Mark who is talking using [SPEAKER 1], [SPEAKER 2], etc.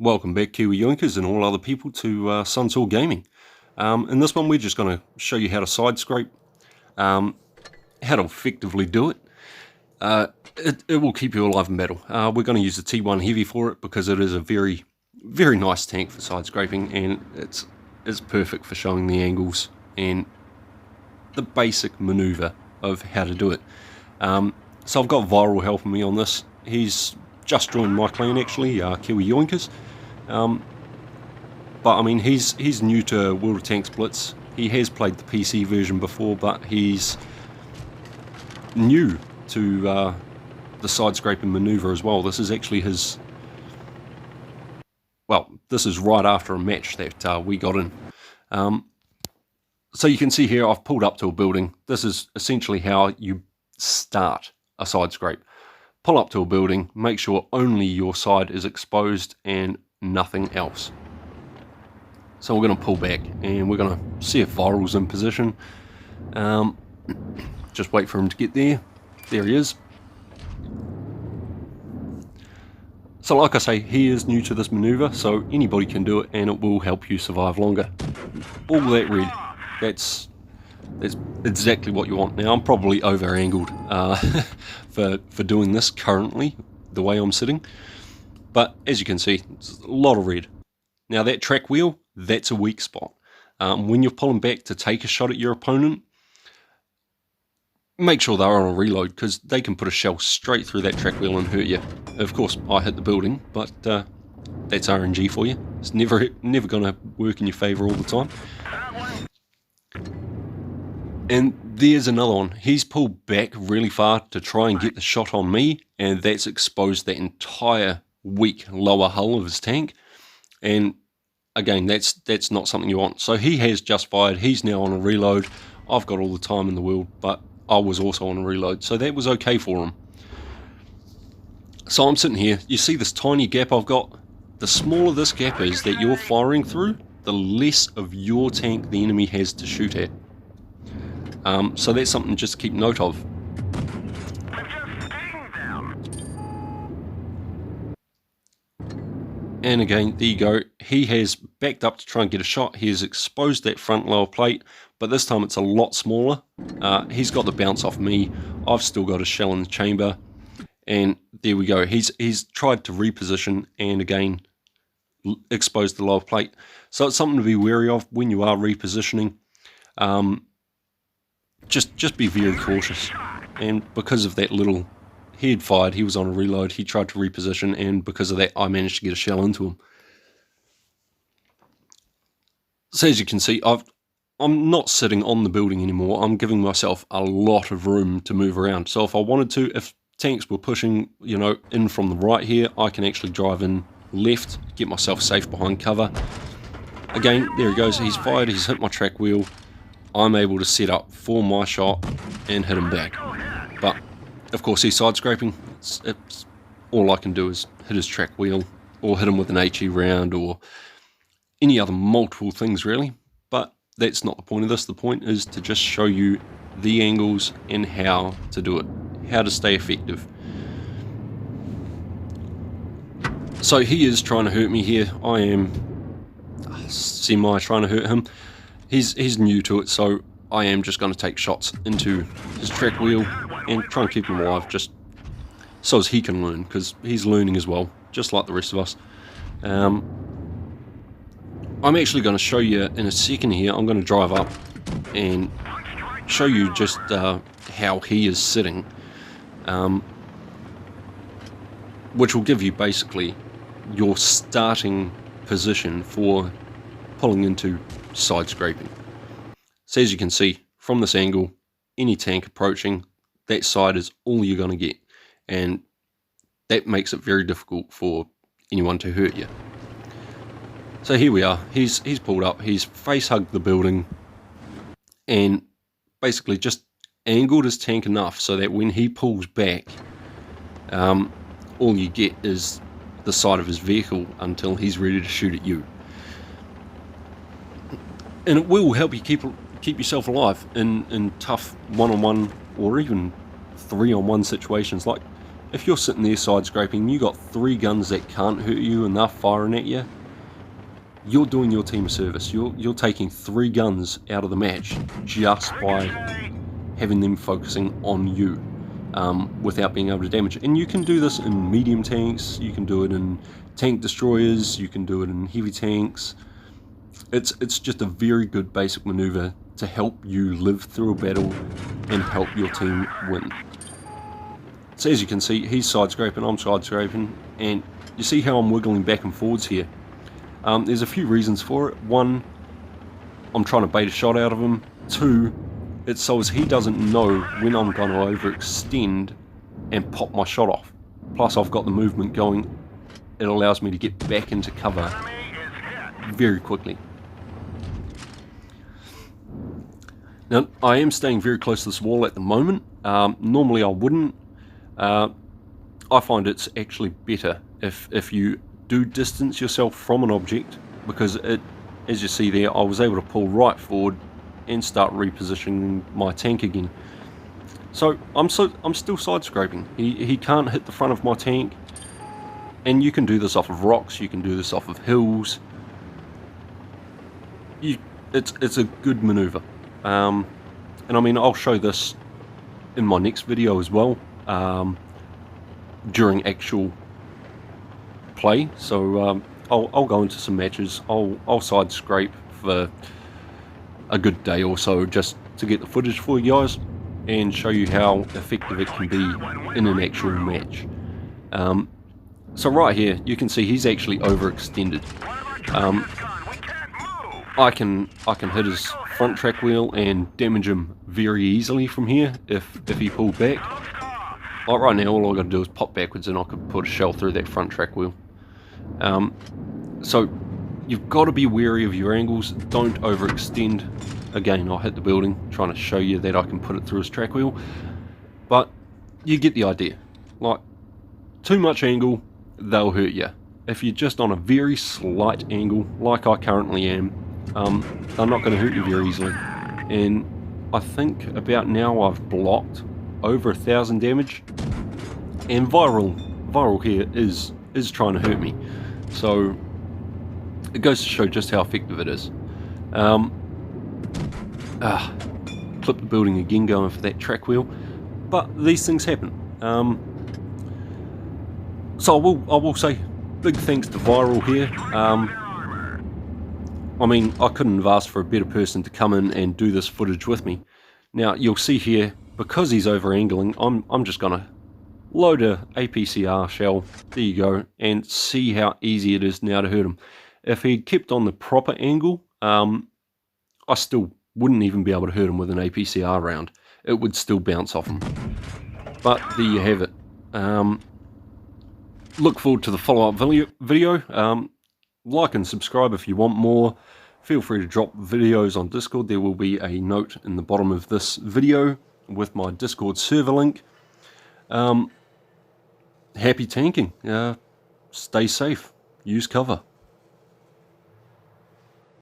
[SPEAKER 1] Welcome back, Kiwi Yoinkers and all other people, to Sunsaw Gaming. In this one, we're just going to show you how to side scrape, how to effectively do it. It will keep you alive in battle. We're going to use the T1 Heavy for it because it is a very, very nice tank for side scraping, and it's perfect for showing the angles and the basic maneuver of how to do it. So I've got Viral helping me on this. He's just joined my clan actually, Kiwi Yoinkers. But I mean, he's new to World of Tanks Blitz. He has played the PC version before, but he's new to the side scraping maneuver as well. This is actually his. Well, this is right after a match that we got in. So you can see here, I've pulled up to a building. This is essentially how you start a side scrape. Pull up to a building, make sure only your side is exposed and nothing else. So we're going to pull back and we're going to see if Viral's in position. Just wait for him to get there. There he is. So like I say, he is new to this maneuver, so anybody can do it and it will help you survive longer. All that red, that's exactly what you want. Now I'm probably over angled for doing this currently, the way I'm sitting. But as you can see, it's a lot of red. Now that track wheel, that's a weak spot. When you're pulling back to take a shot at your opponent, make sure they're on a reload, because they can put a shell straight through that track wheel and hurt you. Of course, I hit the building, but that's RNG for you. It's never going to work in your favour all the time. And there's another one. He's pulled back really far to try and get the shot on me, and that's exposed that entire weak lower hull of his tank. And again, that's not something you want. So he has just fired. He's now on a reload. I've got all the time in the world, but I was also on a reload, so that was okay for him. So I'm sitting here. You see this tiny gap I've got? The smaller this gap is that you're firing through, the less of your tank the enemy has to shoot at. So that's something just to keep note of. And again, there you go. He has backed up to try and get a shot. He has exposed that front lower plate, but this time it's a lot smaller. He's got the bounce off me. I've still got a shell in the chamber. And there we go. He's tried to reposition and again expose the lower plate. So it's something to be wary of when you are repositioning. Just be very cautious. And because of that little, he had fired, he was on a reload, he tried to reposition, and because of that I managed to get a shell into him. So as you can see, I'm not sitting on the building anymore. I'm giving myself a lot of room to move around. So if I wanted to, if tanks were pushing, you know, in from the right here, I can actually drive in left, get myself safe behind cover. Again, there he goes, he's fired, he's hit my track wheel. I'm able to set up for my shot and hit him back. But of course he's side scraping. It's all I can do is hit his track wheel or hit him with an HE round or any other multiple things really. But that's not the point of this. The point is to just show you the angles and how to do it, how to stay effective. So he is trying to hurt me here. I am semi trying to hurt him. He's new to it, so I am just going to take shots into his track wheel and try and keep him alive, just so as he can learn, because he's learning as well, just like the rest of us. I'm actually going to show you in a second here. I'm going to drive up and show you just how he is sitting, which will give you basically your starting position for pulling into side scraping. So as you can see from this angle, any tank approaching, that side is all you're going to get, and that makes it very difficult for anyone to hurt you. So here we are, he's pulled up, he's face hugged the building and basically just angled his tank enough so that when he pulls back, all you get is the side of his vehicle until he's ready to shoot at you. And it will help you keep yourself alive in tough one-on-one or even 3-on-1 situations. Like if you're sitting there side scraping, you got 3 guns that can't hurt you and they're firing at you, you're doing your team a service. You're taking 3 guns out of the match just by having them focusing on you, without being able to damage it. And you can do this in medium tanks, you can do it in tank destroyers, you can do it in heavy tanks. It's just a very good basic maneuver to help you live through a battle and help your team win. So as you can see, he's side scraping, I'm side scraping, and you see how I'm wiggling back and forwards here. There's a few reasons for it. 1, I'm trying to bait a shot out of him. 2, it's so as he doesn't know when I'm going to overextend and pop my shot off. Plus I've got the movement going, it allows me to get back into cover very quickly. Now I am staying very close to this wall at the moment. Normally I wouldn't. I find it's actually better if you do distance yourself from an object, because as you see there, I was able to pull right forward and start repositioning my tank again. So I'm still side scraping. He can't hit the front of my tank, and you can do this off of rocks, you can do this off of hills. It's a good maneuver, and I mean I'll show this in my next video as well, during actual play. So I'll go into some matches. I'll side scrape for a good day or so just to get the footage for you guys and show you how effective it can be in an actual match. So right here you can see he's actually overextended. I can hit his front track wheel and damage him very easily from here if he pulled back. Like right now, all I got to do is pop backwards and I could put a shell through that front track wheel. So you've got to be wary of your angles. Don't overextend. Again, I'll hit the building trying to show you that I can put it through his track wheel, but you get the idea. Like, too much angle, they'll hurt you. If you're just on a very slight angle like I currently am, they're not going to hurt you very easily. And I think about now I've blocked over 1,000 damage, and viral here is trying to hurt me. So it goes to show just how effective it is. Clip the building again going for that track wheel, but these things happen. So I will say big thanks to Viral here. I mean, I couldn't have asked for a better person to come in and do this footage with me. Now you'll see here, because he's over angling, I'm just gonna load a APCR shell, there you go, and see how easy it is now to hurt him. If he'd kept on the proper angle, I still wouldn't even be able to hurt him with an APCR round. It would still bounce off him. But there you have it. Look forward to the follow-up video. Like and subscribe if you want more. Feel free to drop videos on Discord. There will be a note in the bottom of this video with my Discord server link. Happy tanking. Stay safe. Use cover.